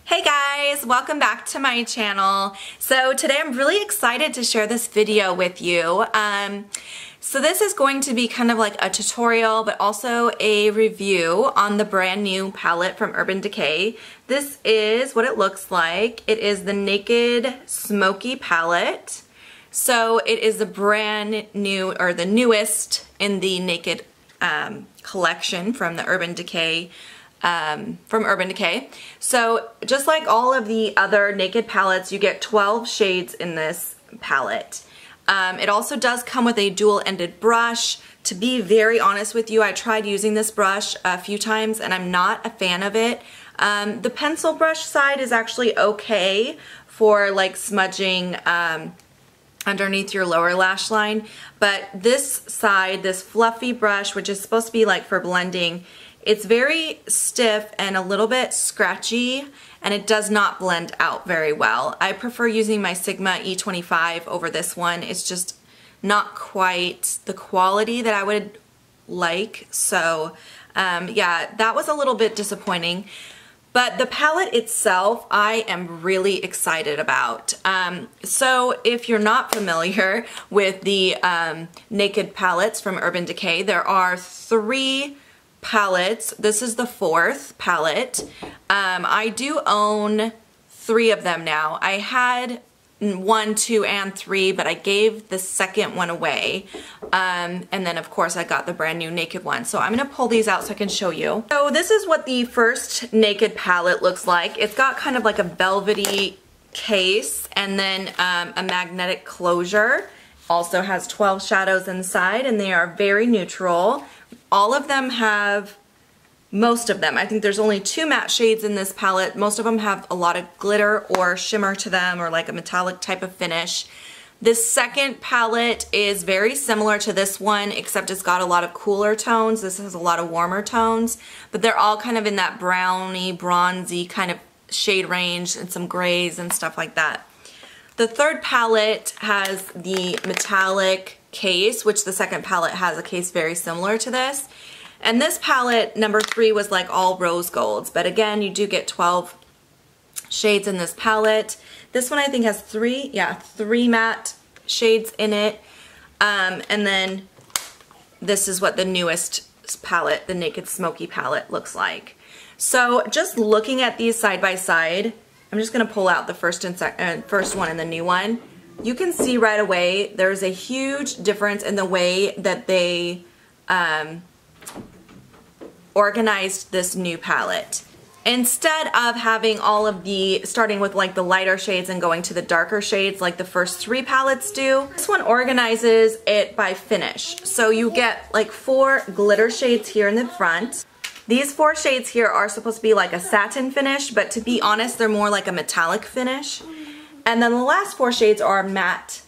Hey guys, welcome back to my channel. So today I'm really excited to share this video with you. So this is going to be kind of like a tutorial but also a review on the brand new palette from Urban Decay. This is what it looks like. It is the Naked Smoky palette. So it is the brand new, or the newest in the Naked collection from the Urban Decay. So just like all of the other Naked palettes, you get 12 shades in this palette. It also does come with a dual-ended brush. To be very honest with you, I tried using this brush a few times and I'm not a fan of it. The pencil brush side is actually okay for like smudging underneath your lower lash line, but this side, this fluffy brush, which is supposed to be like for blending, it's very stiff and a little bit scratchy, and it does not blend out very well. I prefer using my Sigma E25 over this one. It's just not quite the quality that I would like. So yeah, that was a little bit disappointing. But the palette itself, I am really excited about. So if you're not familiar with the Naked palettes from Urban Decay, there are 3 palettes. This is the 4th palette. I do own 3 of them now. I had 1, 2, and 3, but I gave the second one away. And then of course I got the brand new Naked one. So I'm gonna pull these out so I can show you. So this is what the first Naked palette looks like. It's got kind of like a velvety case and then a magnetic closure. Also has 12 shadows inside, and they are very neutral. All of them have, most of them, I think there's only 2 matte shades in this palette. Most of them have a lot of glitter or shimmer to them, or like a metallic type of finish. This second palette is very similar to this one, except it's got a lot of cooler tones. This has a lot of warmer tones, but they're all kind of in that browny, bronzy kind of shade range, and some grays and stuff like that. The third palette has the metallic case, which the second palette has a case very similar to this. And this palette, number 3, was like all rose golds, but again, you do get 12 shades in this palette. This one I think has 3 matte shades in it. And then this is what the newest palette, the Naked Smoky palette, looks like. So just looking at these side by side, I'm just going to pull out the first one and the new one. You can see right away there's a huge difference in the way that they organized this new palette. Instead of having all of the, starting with like the lighter shades and going to the darker shades like the first 3 palettes do, this one organizes it by finish. So you get like 4 glitter shades here in the front. These 4 shades here are supposed to be like a satin finish, but to be honest, they're more like a metallic finish. And then the last 4 shades are matte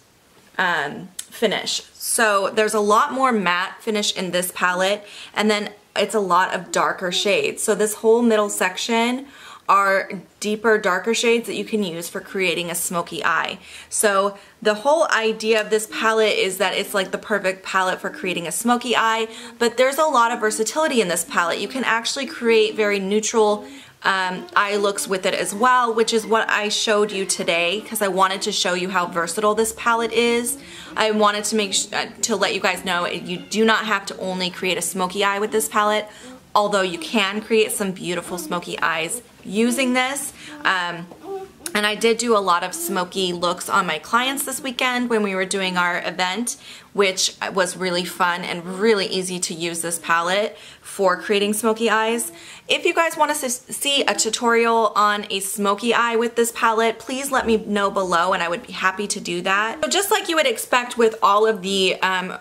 finish. So there's a lot more matte finish in this palette, and then it's a lot of darker shades. So this whole middle section are deeper, darker shades that you can use for creating a smoky eye. So the whole idea of this palette is that it's like the perfect palette for creating a smoky eye, but there's a lot of versatility in this palette. You can actually create very neutral eye looks with it as well, which is what I showed you today because I wanted to show you how versatile this palette is. I wanted to to let you guys know you do not have to only create a smoky eye with this palette, although you can create some beautiful smoky eyes using this. And I did do a lot of smoky looks on my clients this weekend when we were doing our event, which was really fun and really easy to use this palette for creating smoky eyes. If you guys want to see a tutorial on a smoky eye with this palette, please let me know below and I would be happy to do that. So just like you would expect with all of the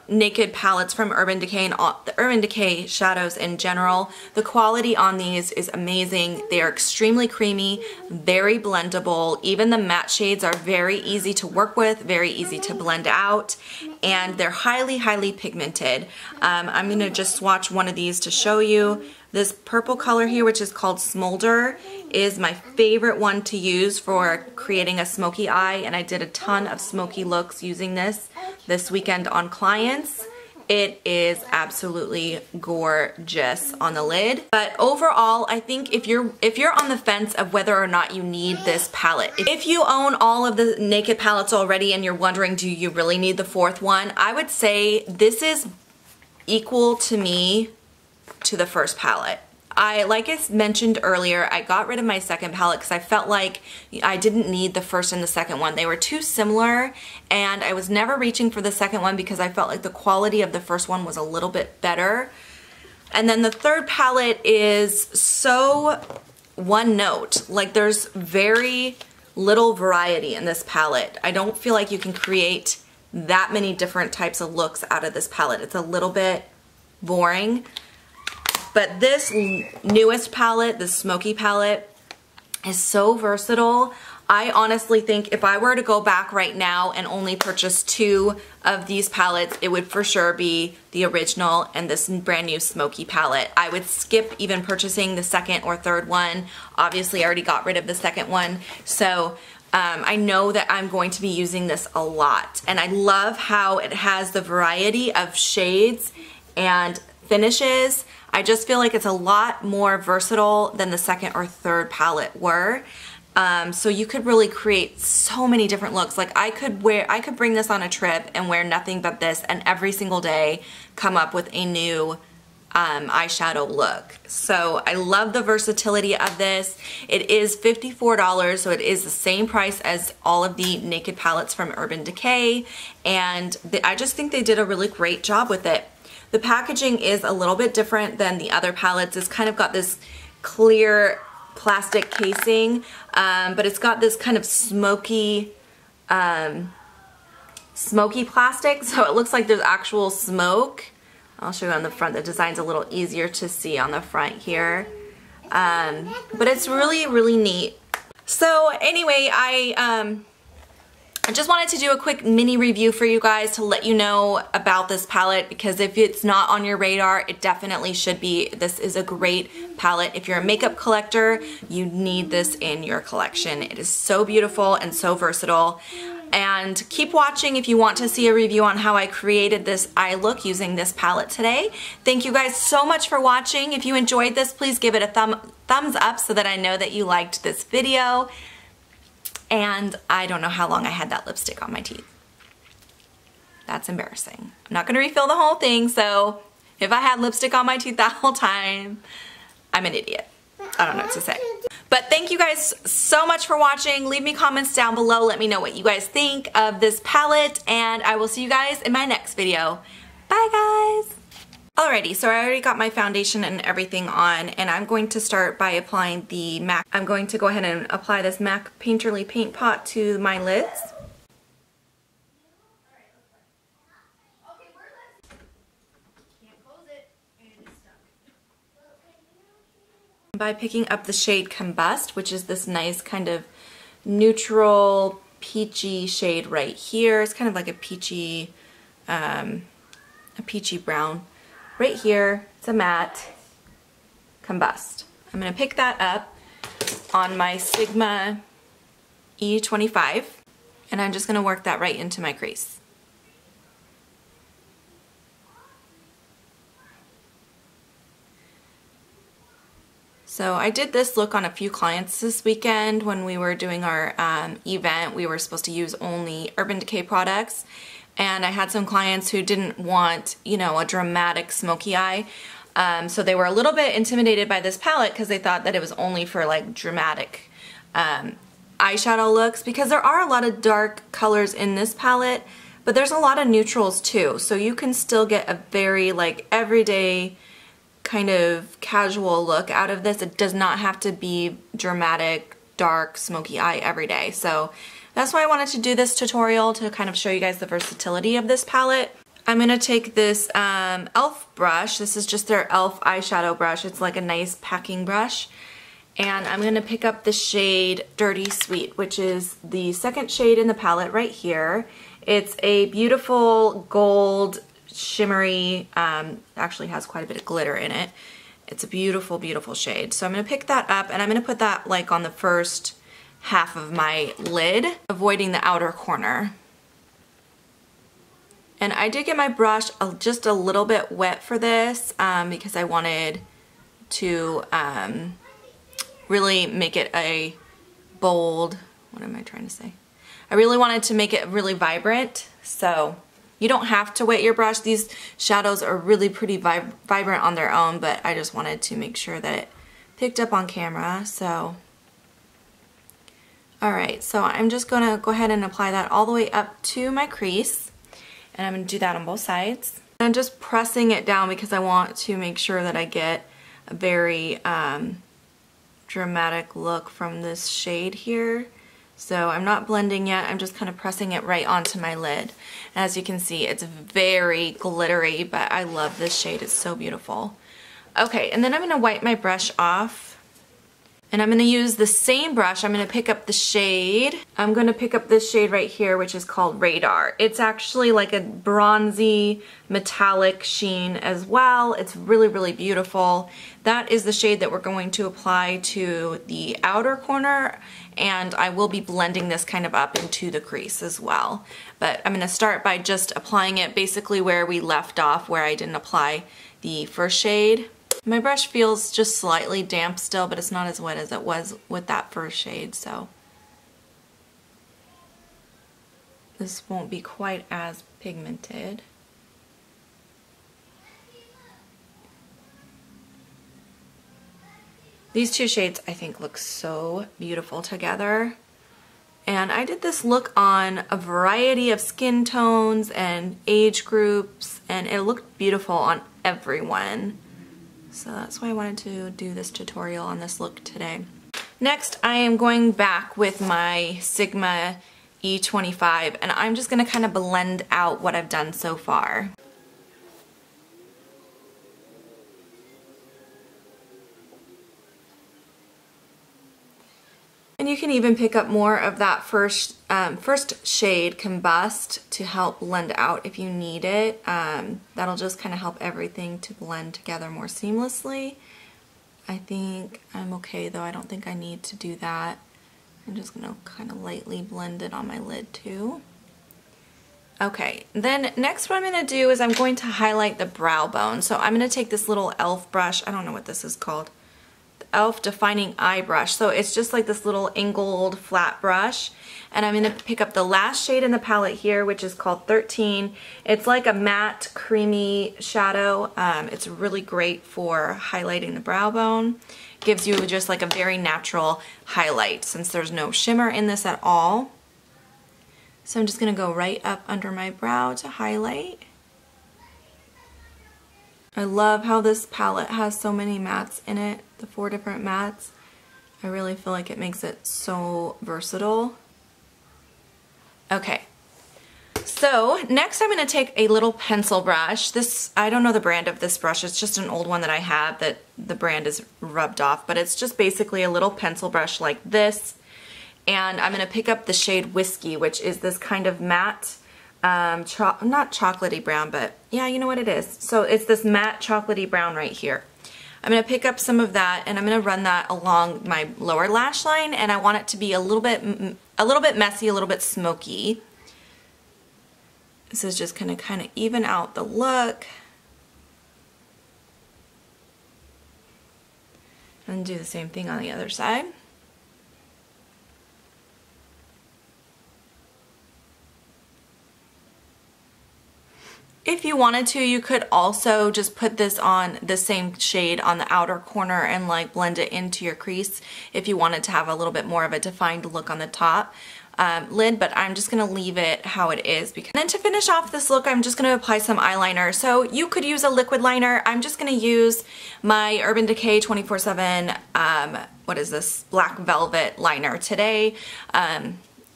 Naked palettes from Urban Decay and all the Urban Decay shadows in general, the quality on these is amazing. They are extremely creamy, very blendable. Even the matte shades are very easy to work with, very easy to blend out, and they're highly, highly pigmented. I'm going to just swatch one of these to show you. This purple color here, which is called Smolder, is my favorite one to use for creating a smoky eye, and I did a ton of smoky looks using this weekend on clients, it is absolutely gorgeous on the lid. But overall, I think if you're on the fence of whether or not you need this palette, if you own all of the Naked palettes already and you're wondering, do you really need the fourth one? I would say this is equal to me to the first palette. Like I mentioned earlier, I got rid of my second palette because I felt like I didn't need the first and the second one. They were too similar, and I was never reaching for the second one because I felt like the quality of the first one was a little bit better. And then the third palette is so one note. Like, there's very little variety in this palette. I don't feel like you can create that many different types of looks out of this palette. It's a little bit boring. But this newest palette, the Smoky palette, is so versatile. I honestly think if I were to go back right now and only purchase 2 of these palettes, it would for sure be the original and this brand new Smoky palette. I would skip even purchasing the second or third one. Obviously, I already got rid of the second one. So I know that I'm going to be using this a lot. And I love how it has the variety of shades and finishes. I just feel like it's a lot more versatile than the second or third palette were. So you could really create so many different looks. Like I could bring this on a trip and wear nothing but this and every single day come up with a new eyeshadow look. So I love the versatility of this. It is $54, so it is the same price as all of the Naked palettes from Urban Decay, and I just think they did a really great job with it. The packaging is a little bit different than the other palettes. It's kind of got this clear plastic casing, but it's got this kind of smoky plastic, so it looks like there's actual smoke. I'll show you on the front. The design's a little easier to see on the front here, but it's really, really neat. So anyway, I just wanted to do a quick mini review for you guys to let you know about this palette, because if it's not on your radar, it definitely should be. This is a great palette. If you're a makeup collector, you need this in your collection. It is so beautiful and so versatile. And keep watching if you want to see a review on how I created this eye look using this palette today. Thank you guys so much for watching. If you enjoyed this, please give it a thumbs up so that I know that you liked this video. And I don't know how long I had that lipstick on my teeth. That's embarrassing. I'm not gonna refill the whole thing, so if I had lipstick on my teeth that whole time, I'm an idiot. I don't know what to say. But thank you guys so much for watching. Leave me comments down below. Let me know what you guys think of this palette, and I will see you guys in my next video. Bye guys! Alrighty, so I already got my foundation and everything on, and I'm going to start by applying the MAC. I'm going to go ahead and apply this MAC Painterly Paint Pot to my lids. By picking up the shade Combust, which is this nice kind of neutral peachy shade right here. It's kind of like a peachy brown. Right here, it's a matte Combust. I'm going to pick that up on my Sigma E25, and I'm just going to work that right into my crease. So I did this look on a few clients this weekend when we were doing our event. We were supposed to use only Urban Decay products, and I had some clients who didn't want, you know, a dramatic smoky eye. So they were a little bit intimidated by this palette because they thought that it was only for like dramatic eyeshadow looks, because there are a lot of dark colors in this palette, but there's a lot of neutrals too. So you can still get a very like everyday kind of casual look out of this. It does not have to be dramatic, dark, smoky eye every day. So that's why I wanted to do this tutorial, to kind of show you guys the versatility of this palette. I'm going to take this e.l.f. brush. This is just their e.l.f. eyeshadow brush. It's like a nice packing brush. And I'm going to pick up the shade Dirty Sweet, which is the second shade in the palette right here. It's a beautiful gold, shimmery, actually has quite a bit of glitter in it. It's a beautiful, beautiful shade. So I'm going to pick that up, and I'm going to put that like on the first half of my lid, avoiding the outer corner. And I did get my brush just a little bit wet for this because I wanted to really make it a bold, what am I trying to say? I really wanted to make it really vibrant, so you don't have to wet your brush. These shadows are really pretty vibrant on their own, but I just wanted to make sure that it picked up on camera, so. Alright, so I'm just gonna go ahead and apply that all the way up to my crease, and I'm gonna do that on both sides. I'm just pressing it down because I want to make sure that I get a very dramatic look from this shade here. So I'm not blending yet, I'm just kind of pressing it right onto my lid. As you can see, it's very glittery, but I love this shade, it's so beautiful. Okay, and then I'm going to wipe my brush off. And I'm going to use the same brush. I'm going to pick up the shade. I'm going to pick up this shade right here, which is called Radar. It's actually like a bronzy metallic sheen as well. It's really, really beautiful. That is the shade that we're going to apply to the outer corner, and I will be blending this kind of up into the crease as well. But I'm going to start by just applying it basically where we left off, where I didn't apply the first shade. My brush feels just slightly damp still, but it's not as wet as it was with that first shade, so this won't be quite as pigmented. These two shades I think look so beautiful together. And I did this look on a variety of skin tones and age groups, and it looked beautiful on everyone. So that's why I wanted to do this tutorial on this look today. Next, I am going back with my Sigma E25, and I'm just going to kind of blend out what I've done so far. And you can even pick up more of that first shade, Combust, to help blend out if you need it. That'll just kind of help everything to blend together more seamlessly. I think I'm okay though. I don't think I need to do that. I'm just going to kind of lightly blend it on my lid too. Okay, then next what I'm going to do is I'm going to highlight the brow bone. So I'm going to take this little e.l.f. brush. I don't know what this is called. e.l.f. Defining Eye Brush. So it's just like this little angled flat brush, and I'm going to pick up the last shade in the palette here, which is called 13. It's like a matte creamy shadow. It's really great for highlighting the brow bone. Gives you just like a very natural highlight since there's no shimmer in this at all. So I'm just going to go right up under my brow to highlight. I love how this palette has so many mattes in it, the 4 different mattes. I really feel like it makes it so versatile. Okay, so next I'm going to take a little pencil brush. This, I don't know the brand of this brush, it's just an old one that I have that the brand is rubbed off, but it's just basically a little pencil brush like this. And I'm going to pick up the shade Whiskey, which is this kind of matte, not chocolatey brown, but yeah, you know what it is. So it's this matte chocolatey brown right here. I'm going to pick up some of that and I'm going to run that along my lower lash line, and I want it to be a little bit messy, a little bit smoky. This is just going to kind of even out the look. And do the same thing on the other side. If you wanted to, you could also just put this on the same shade on the outer corner and like blend it into your crease if you wanted to have a little bit more of a defined look on the top lid, but I'm just going to leave it how it is. Because then to finish off this look, I'm just going to apply some eyeliner. So you could use a liquid liner. I'm just going to use my Urban Decay 24/7, what is this, Black Velvet liner today,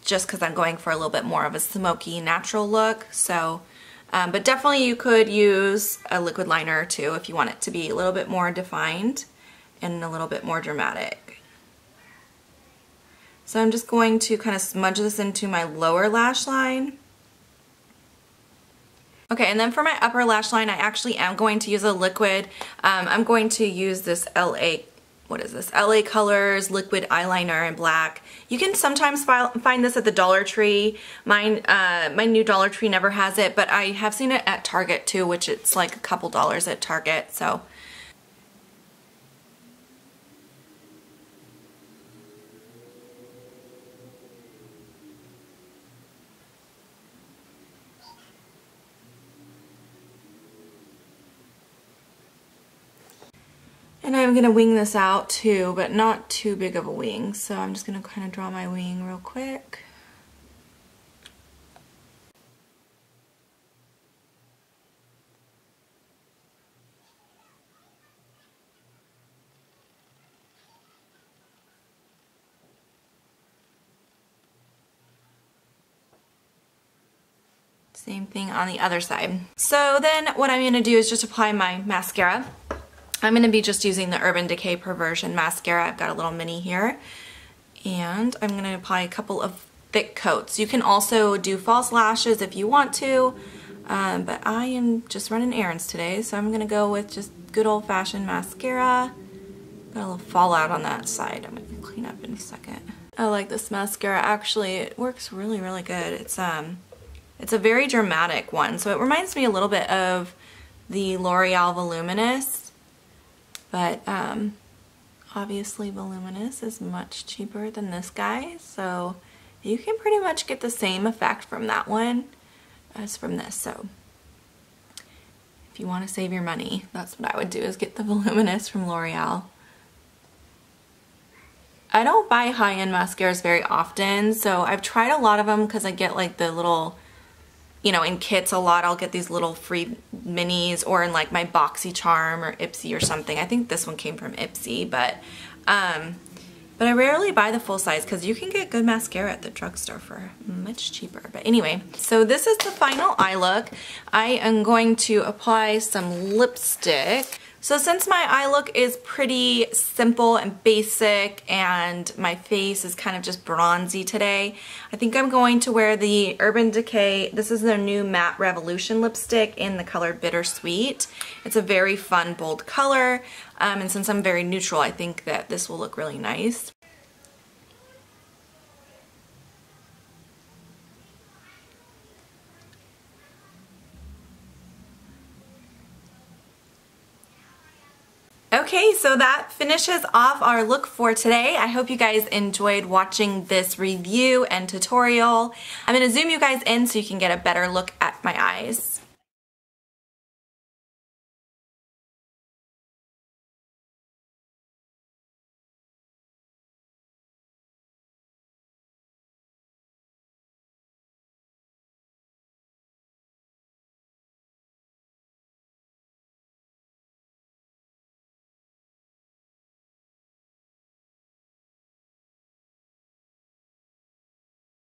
just because I'm going for a little bit more of a smoky natural look. So but definitely you could use a liquid liner too if you want it to be a little bit more defined and a little bit more dramatic. So I'm just going to kind of smudge this into my lower lash line. Okay, and then for my upper lash line, I actually am going to use a liquid. I'm going to use this LA what is this? LA Colors liquid eyeliner in black. You can sometimes find this at the Dollar Tree. Mine, my new Dollar Tree never has it, but I have seen it at Target too, which it's like a couple dollars at Target, so. And I'm gonna wing this out too, but not too big of a wing. So I'm just gonna kind of draw my wing real quick. Same thing on the other side. So then what I'm gonna do is just apply my mascara. I'm going to be just using the Urban Decay Perversion mascara. I've got a little mini here. And I'm going to apply a couple of thick coats. You can also do false lashes if you want to, but I am just running errands today, so I'm going to go with just good old-fashioned mascara. Got a little fallout on that side. I'm going to clean up in a second. I like this mascara. Actually, it works really, really good. It's a very dramatic one, so it reminds me a little bit of the L'Oreal Voluminous. But obviously Voluminous is much cheaper than this guy, so you can pretty much get the same effect from that one as from this. So if you want to save your money, that's what I would do, is get the Voluminous from L'Oreal. I don't buy high-end mascaras very often, so I've tried a lot of them because I get like the little, you know, in kits a lot. I'll get these little free minis, or in like my boxycharm or Ipsy or something. I think this one came from Ipsy, but I rarely buy the full size because you can get good mascara at the drugstore for much cheaper. But anyway, so this is the final eye look. I am going to apply some lipstick. So since my eye look is pretty simple and basic and my face is kind of just bronzy today, I think I'm going to wear the Urban Decay, this is their new Matte Revolution lipstick in the color Bittersweet. It's a very fun, bold color, and since I'm very neutral, I think that this will look really nice. Okay, so that finishes off our look for today. I hope you guys enjoyed watching this review and tutorial. I'm going to zoom you guys in so you can get a better look at my eyes.